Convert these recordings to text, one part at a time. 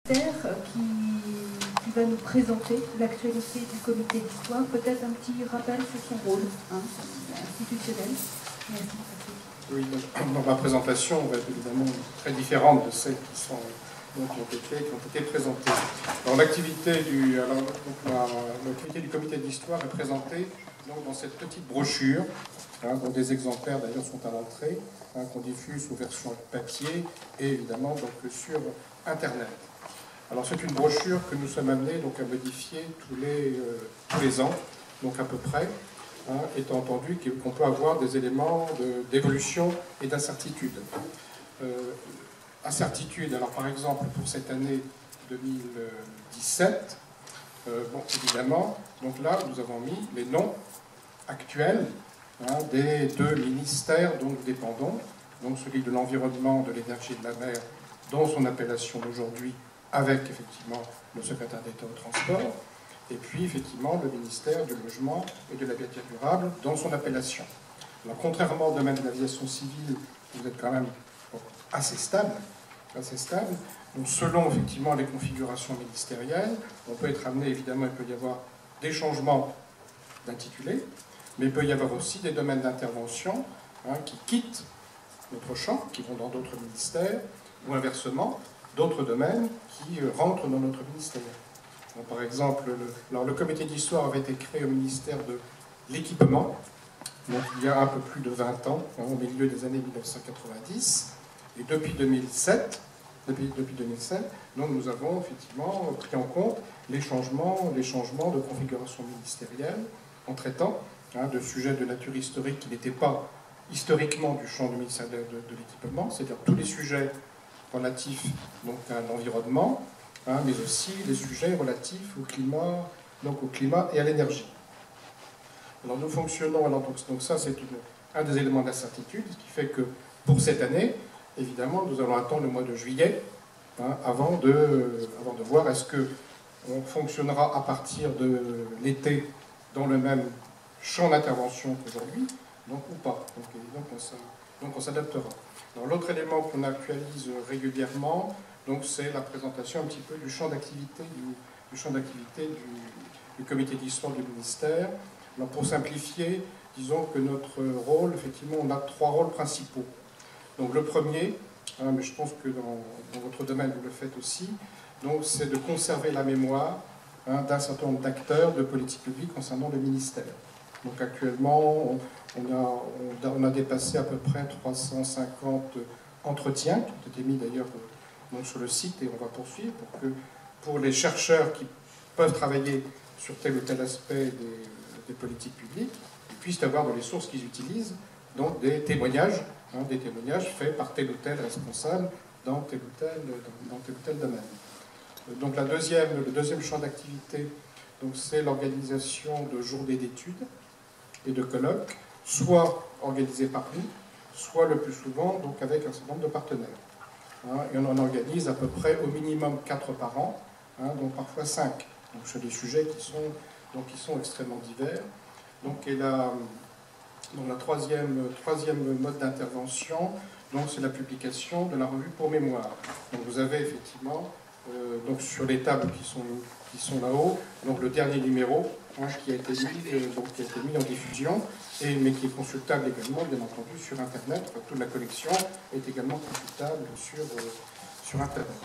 Qui va nous présenter l'actualité du comité d'histoire, peut-être un petit rappel sur son rôle institutionnel. Merci. Oui, dans ma présentation va être évidemment très différente de celles qui ont été présentées. Alors l'activité du comité d'histoire est présentée dans cette petite brochure, dont des exemplaires d'ailleurs sont à l'entrée, qu'on diffuse sous version papier et évidemment sur Internet. Alors c'est une brochure que nous sommes amenés à modifier tous les ans, donc à peu près, étant entendu qu'on peut avoir des éléments d'évolution et d'incertitude. Incertitude, alors par exemple pour cette année 2017, évidemment, donc là nous avons mis les noms actuels des deux ministères dont nous dépendons, donc celui de l'environnement, de l'énergie et de la mer, dont son appellation d'aujourd'hui, avec effectivement le secrétaire d'État au transport, et puis effectivement le ministère du logement et de l'habitat durable dans son appellation. Alors contrairement au domaine de l'aviation civile, vous êtes quand même assez stable. Donc selon effectivement les configurations ministérielles, on peut être amené, évidemment, il peut y avoir des changements d'intitulé, mais il peut y avoir aussi des domaines d'intervention qui quittent notre champ, qui vont dans d'autres ministères, ou inversement, d'autres domaines qui rentrent dans notre ministère. Donc, par exemple, le comité d'histoire avait été créé au ministère de l'équipement, donc il y a un peu plus de 20 ans, au milieu des années 1990, et depuis 2007, donc nous avons effectivement pris en compte les changements de configuration ministérielle en traitant de sujets de nature historique qui n'étaient pas historiquement du champ du ministère de l'équipement, c'est-à-dire tous les sujets relatifs à l'environnement, mais aussi les sujets relatifs au climat et à l'énergie. Alors nous fonctionnons, donc ça c'est un des éléments d'incertitude, ce qui fait que pour cette année, évidemment, nous allons attendre le mois de juillet avant de voir est-ce qu'on fonctionnera à partir de l'été dans le même champ d'intervention qu'aujourd'hui, ou pas. Donc on s'adaptera. L'autre élément qu'on actualise régulièrement, c'est la présentation un petit peu du champ d'activité du comité d'histoire du ministère. Alors, pour simplifier, disons que notre rôle, effectivement, on a 3 rôles principaux. Donc le premier, mais je pense que dans votre domaine vous le faites aussi, c'est de conserver la mémoire d'un certain nombre d'acteurs de politique publique concernant le ministère. Donc actuellement, on a dépassé à peu près 350 entretiens qui ont été mis d'ailleurs sur le site et on va poursuivre pour les chercheurs qui peuvent travailler sur tel ou tel aspect des politiques publiques, ils puissent avoir dans les sources qu'ils utilisent donc des témoignages faits par tel ou tel responsable dans tel ou tel domaine. Donc le deuxième champ d'activité, c'est l'organisation de journées d'études et de colloques, soit organisés par nous, soit le plus souvent avec un certain nombre de partenaires. Et on en organise à peu près au minimum 4 par an, donc parfois 5, donc sur des sujets qui sont extrêmement divers. La troisième mode d'intervention, c'est la publication de la revue pour mémoire. Donc vous avez effectivement sur les tables qui sont là-haut, le dernier numéro qui a été mis en diffusion, mais qui est consultable également, bien entendu, sur Internet. Toute la collection est également consultable sur Internet.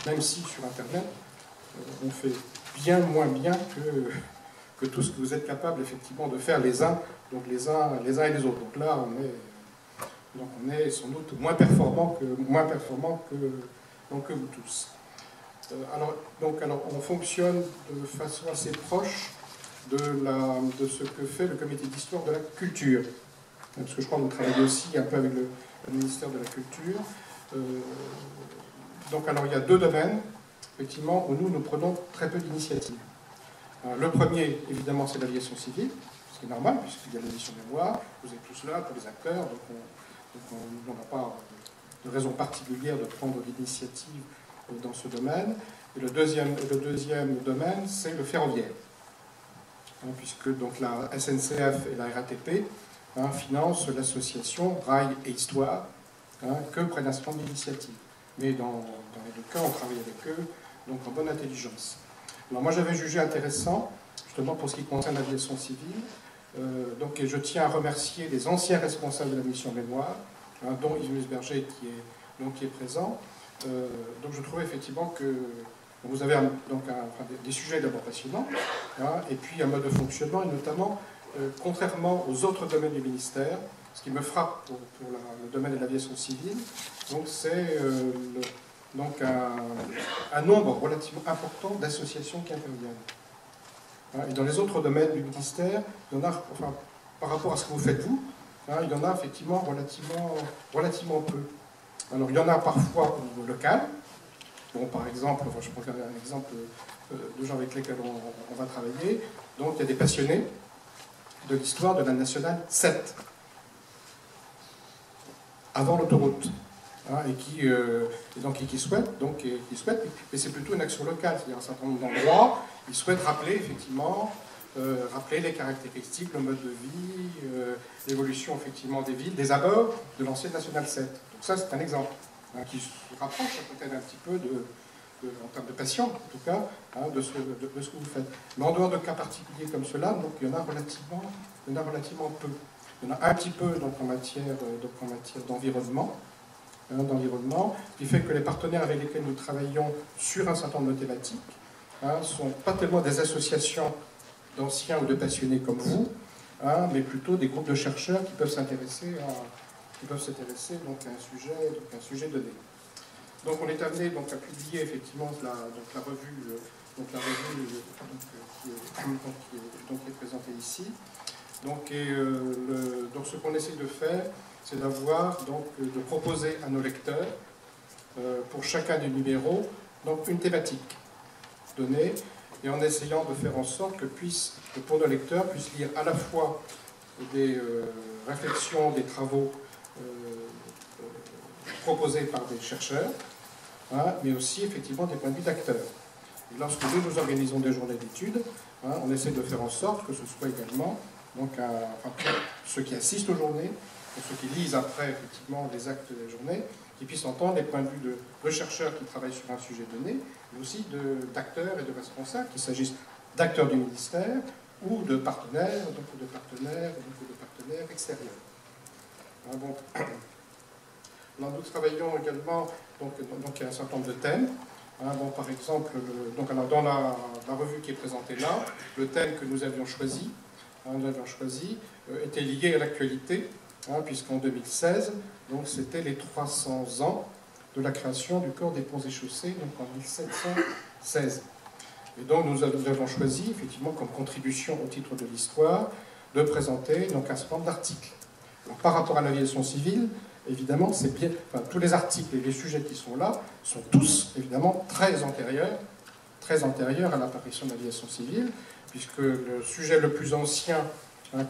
Même si sur Internet, on fait bien moins bien que tout ce que vous êtes capable effectivement de faire les uns et les autres. Donc là, on est sans doute moins performant que vous tous. Alors, on fonctionne de façon assez proche de ce que fait le comité d'histoire de la culture. Parce que je crois que vous travaillez aussi un peu avec le ministère de la Culture. Il y a 2 domaines, effectivement, où nous prenons très peu d'initiatives. Le premier, évidemment, c'est l'aviation civile, ce qui est normal, puisqu'il y a la mission mémoire, vous êtes tous là, tous les acteurs, donc on n'a pas de raison particulière de prendre l'initiative dans ce domaine. Et le deuxième domaine, c'est le ferroviaire, puisque la SNCF et la RATP financent l'association Rail et Histoire, que prennent un certain nombre d'initiatives. Mais dans les 2 cas, on travaille avec eux donc en bonne intelligence. Alors moi j'avais jugé intéressant, justement pour ce qui concerne l'aviation civile, donc, et je tiens à remercier les anciens responsables de la mission mémoire, hein, dont Yves Musberger qui est présent. Donc je trouvais effectivement que vous avez des sujets d'abord passionnants, hein, et puis un mode de fonctionnement, et notamment, contrairement aux autres domaines du ministère, ce qui me frappe pour le domaine de l'aviation civile, c'est un nombre relativement important d'associations qui interviennent. Et dans les autres domaines du ministère, il y en a, enfin, par rapport à ce que vous faites vous, hein, il y en a effectivement relativement peu. Alors il y en a parfois au niveau local. Bon, par exemple, je prends un exemple de gens avec lesquels on va travailler. Donc il y a des passionnés de l'histoire de la nationale 7, avant l'autoroute. Hein, et qui souhaitent, mais c'est plutôt une action locale, c'est-à-dire un certain nombre d'endroits, ils souhaitent rappeler effectivement, rappeler les caractéristiques, le mode de vie, l'évolution effectivement des villes, des abords de l'ancienne nationale 7. Donc ça c'est un exemple hein, qui se rapproche peut-être un petit peu en termes de passion, en tout cas, hein, de ce que vous faites. Mais en dehors de cas particuliers comme cela, donc il y en a relativement peu. Il y en a un petit peu donc, en matière d'environnement. Ce qui fait que les partenaires avec lesquels nous travaillons sur un certain nombre de thématiques ne sont pas tellement des associations d'anciens ou de passionnés comme vous, hein, mais plutôt des groupes de chercheurs qui peuvent s'intéresser donc, à un sujet donné. Donc on est amené donc, à publier effectivement la revue qui est présentée ici. Donc ce qu'on essaie de faire, c'est de proposer à nos lecteurs, pour chacun des numéros, donc une thématique donnée, et en essayant de faire en sorte que pour nos lecteurs puissent lire à la fois des réflexions, des travaux proposés par des chercheurs, hein, mais aussi effectivement des points de vue d'acteurs. Et lorsque nous organisons des journées d'études, hein, on essaie de faire en sorte que ce soit également, donc, pour ceux qui assistent aux journées, pour ceux qui lisent après effectivement les actes des journées, qui puissent entendre les points de vue de chercheurs qui travaillent sur un sujet donné, mais aussi d'acteurs et de responsables, qu'il s'agisse d'acteurs du ministère ou de partenaires, donc de partenaires extérieurs. Bon. Alors, nous travaillons également, donc il y a un certain nombre de thèmes. Bon, par exemple, dans la revue qui est présentée là, le thème que nous avions choisi était lié à l'actualité, puisqu'en 2016, c'était les 300 ans de la création du corps des ponts et chaussées, donc en 1716. Et donc nous avons choisi, effectivement, comme contribution au titre de l'histoire, de présenter donc, un certain nombre d'articles. Par rapport à l'aviation civile, évidemment, c'est bien, tous les articles et les sujets qui sont là sont tous, évidemment, très antérieurs à l'apparition de l'aviation civile, puisque le sujet le plus ancien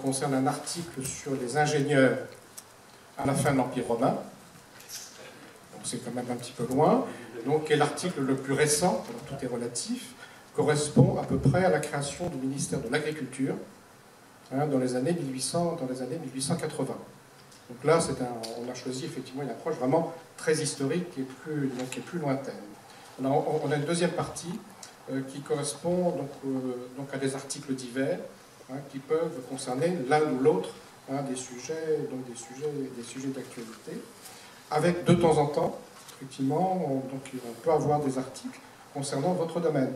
concerne un article sur les ingénieurs à la fin de l'Empire romain, donc c'est quand même un petit peu loin, donc, et l'article le plus récent, alors tout est relatif, correspond à peu près à la création du ministère de l'Agriculture dans les années 1880. Donc là, on a choisi effectivement une approche vraiment très historique qui est plus lointaine. Alors, on a une deuxième partie qui correspond donc à des articles divers qui peuvent concerner l'un ou l'autre des sujets d'actualité, avec de temps en temps, effectivement, on peut avoir des articles concernant votre domaine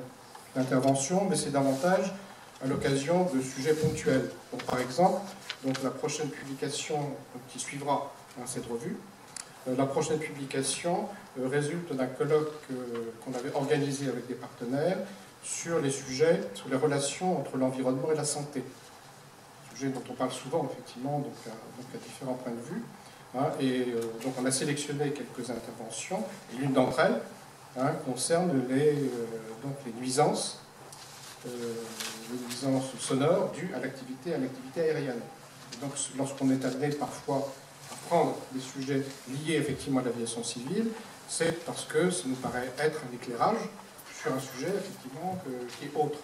d'intervention, mais c'est davantage à l'occasion de sujets ponctuels. Donc, par exemple, la prochaine publication qui suivra cette revue, la prochaine publication résulte d'un colloque qu'on avait organisé avec des partenaires sur les relations entre l'environnement et la santé. Sujet dont on parle souvent, effectivement, donc à différents points de vue. Donc on a sélectionné quelques interventions, et l'une d'entre elles concerne les nuisances sonores dues à l'activité aérienne. Et donc lorsqu'on est amené parfois à prendre des sujets liés effectivement à l'aviation civile, c'est parce que ça nous paraît être un éclairage sur un sujet effectivement qui est autre.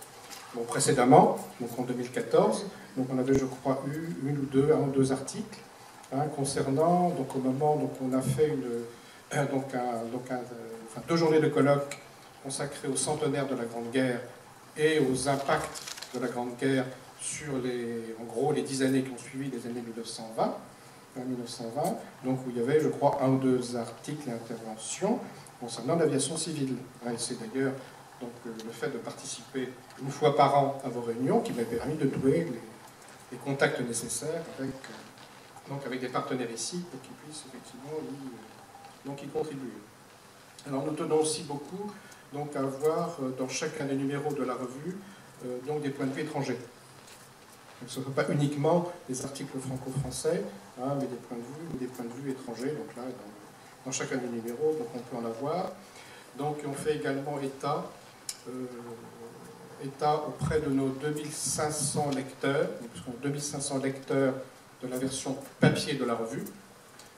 Bon, précédemment, donc en 2014, donc on avait je crois eu un ou deux articles concernant, donc au moment où on a fait 2 journées de colloque consacrée au centenaire de la Grande Guerre et aux impacts de la Grande Guerre sur en gros les 10 années qui ont suivi les années 1920, donc où il y avait, je crois, 1 ou 2 articles et interventions concernant l'aviation civile. Et c'est d'ailleurs donc le fait de participer une fois par an à vos réunions qui m'a permis de trouver les contacts nécessaires avec des partenaires ici pour qu'ils puissent effectivement y contribuer. Alors nous tenons aussi beaucoup donc, à avoir dans chacun des numéros de la revue donc des points de vue étrangers. Donc, ce ne sont pas uniquement des articles franco-français, mais des points de vue étrangers. Donc là, dans chacun des numéros, donc on peut en avoir. Donc on fait également état auprès de nos 2500 lecteurs, puisqu'on a 2500 lecteurs de la version papier de la revue,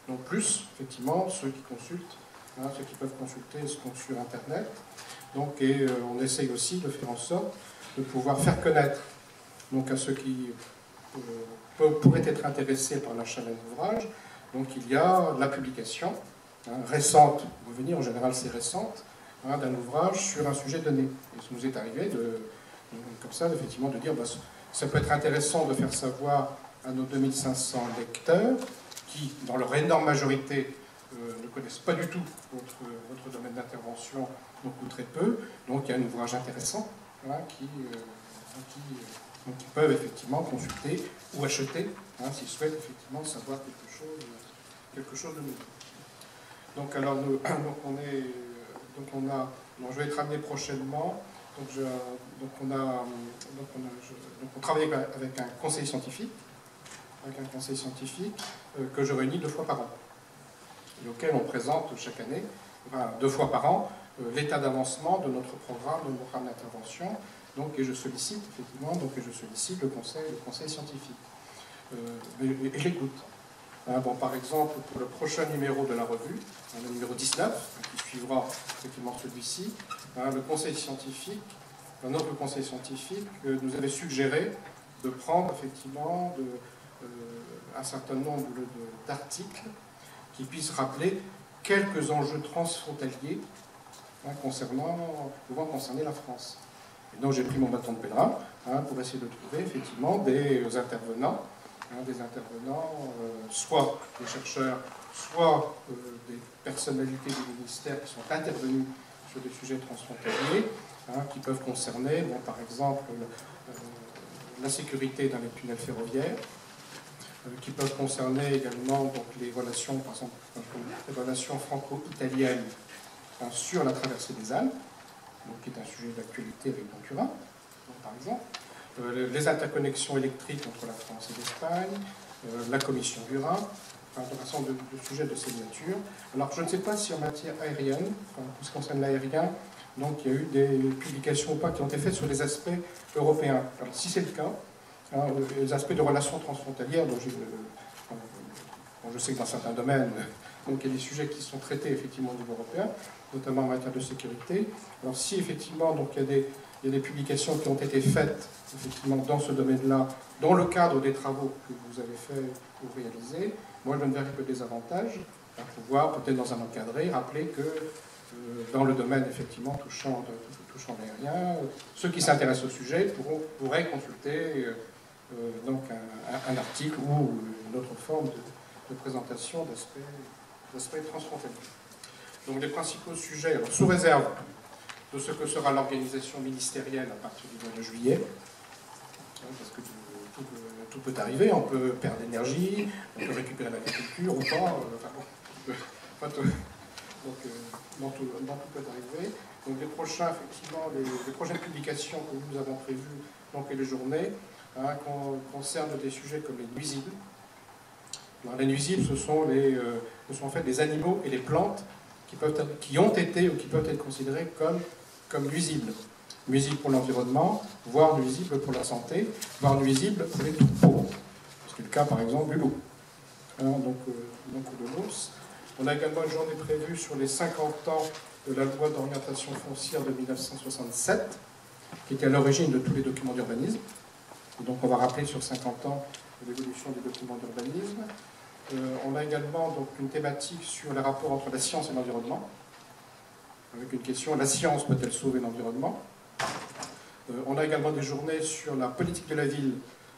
donc plus, effectivement, ceux qui consultent, ceux qui peuvent consulter sur Internet. Donc, et on essaye aussi de faire en sorte de pouvoir faire connaître donc, à ceux qui pourraient être intéressés par l'achat d'un ouvrage. Donc il y a la publication récente, vous venir en général c'est récente, d'un ouvrage sur un sujet donné. Et ça nous est arrivé comme ça, effectivement, de dire ça peut être intéressant de faire savoir à nos 2500 lecteurs qui, dans leur énorme majorité, ne connaissent pas du tout votre domaine d'intervention, donc ou très peu. Donc il y a un ouvrage intéressant qui peuvent effectivement consulter ou acheter s'ils souhaitent effectivement savoir quelque chose de nouveau. Donc alors je vais être amené prochainement. On travaille avec un conseil scientifique, que je réunis 2 fois par an, et auquel on présente chaque année, 2 fois par an, l'état d'avancement de notre programme d'intervention. Donc, et je sollicite effectivement, le conseil scientifique. Et j'écoute. Par exemple, pour le prochain numéro de la revue, le numéro 19, qui suivra effectivement celui-ci, notre conseil scientifique nous avait suggéré de prendre effectivement un certain nombre d'articles qui puissent rappeler quelques enjeux transfrontaliers pouvant concerner la France. Et donc j'ai pris mon bâton de pèlerin pour essayer de trouver effectivement des intervenants, soit des chercheurs, soit des personnalités du ministère qui sont intervenues sur des sujets transfrontaliers, qui peuvent concerner, par exemple, la sécurité dans les tunnels ferroviaires, qui peuvent concerner également donc, les relations, par exemple, les relations franco-italiennes sur la traversée des Alpes, donc, qui est un sujet d'actualité avec Ventura, par exemple, les interconnexions électriques entre la France et l'Espagne, la commission du Rhin, un certain nombre de sujets de cette nature. Alors, je ne sais pas si en matière aérienne, pour ce qui concerne l'aérien, donc il y a eu des publications ou pas qui ont été faites sur les aspects européens. Alors, si c'est le cas, les aspects de relations transfrontalières, dont je sais que dans certains domaines, donc il y a des sujets qui sont traités effectivement au niveau européen, notamment en matière de sécurité. Alors si effectivement donc, il y a des publications qui ont été faites effectivement dans ce domaine-là, dans le cadre des travaux que vous avez fait ou réalisés, moi je ne verrai que des avantages à pouvoir peut-être dans un encadré rappeler que dans le domaine effectivement touchant l'aérien, ceux qui s'intéressent au sujet pourraient consulter donc un article ou une autre forme de présentation d'aspects transfrontaliers. Donc les principaux sujets, alors, sous réserve de ce que sera l'organisation ministérielle à partir du mois de juillet, parce que tout peut arriver, on peut perdre l'énergie, on peut récupérer l'agriculture ou pas, donc tout peut arriver. Donc les prochaines publications que nous avons prévues, donc et les journées, concernent des sujets comme les nuisibles. Alors, les nuisibles, ce sont en fait les animaux et les plantes qui ont été ou qui peuvent être considérés comme nuisibles. Nuisibles pour l'environnement, voire nuisibles pour la santé, voire nuisibles pour les troupeaux. C'est le cas par exemple du loup. Donc de l'ours. On a également une journée prévue sur les 50 ans de la loi d'orientation foncière de 1967, qui était à l'origine de tous les documents d'urbanisme. Donc on va rappeler sur 50 ans l'évolution des documents d'urbanisme. On a également donc, une thématique sur les rapports entre la science et l'environnement. avec une question: la science peut-elle sauver l'environnement? On a également des journées sur la politique de la ville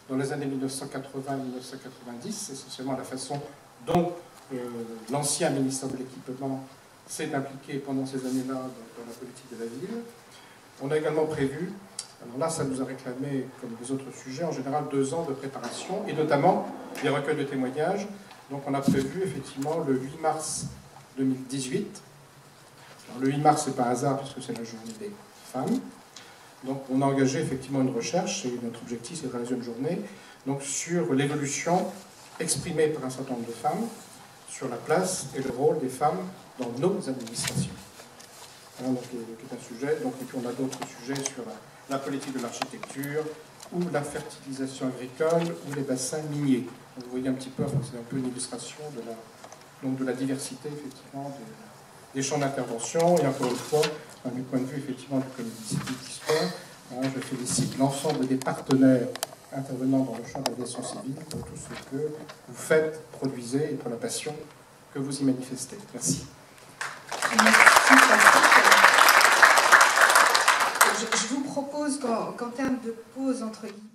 dans les années 1980-1990, essentiellement la façon dont l'ancien ministère de l'Équipement s'est impliqué pendant ces années-là dans la politique de la ville. On a également prévu, alors là ça nous a réclamé, comme les autres sujets, en général 2 ans de préparation, et notamment des recueils de témoignages. Donc on a prévu effectivement le 8 mars 2018. Alors, le 8 mars, c'est pas hasard puisque c'est la journée des femmes. Donc on a engagé effectivement une recherche, et notre objectif c'est de réaliser une journée donc, sur l'évolution exprimée par un certain nombre de femmes, sur la place et le rôle des femmes dans nos administrations. Voilà, donc, qui est un sujet. Donc, et puis on a d'autres sujets sur la politique de l'architecture, ou la fertilisation agricole, ou les bassins miniers. Donc, vous voyez un petit peu, enfin, c'est un peu une illustration de la diversité effectivement des champs d'intervention. Et encore une fois, du point de vue effectivement du comité d'histoire, je félicite l'ensemble des partenaires intervenant dans le champ de l'aviation civile pour tout ce que vous faites, produisez et pour la passion que vous y manifestez. Merci. Merci. Je vous propose qu'en termes de pause entre guillemets,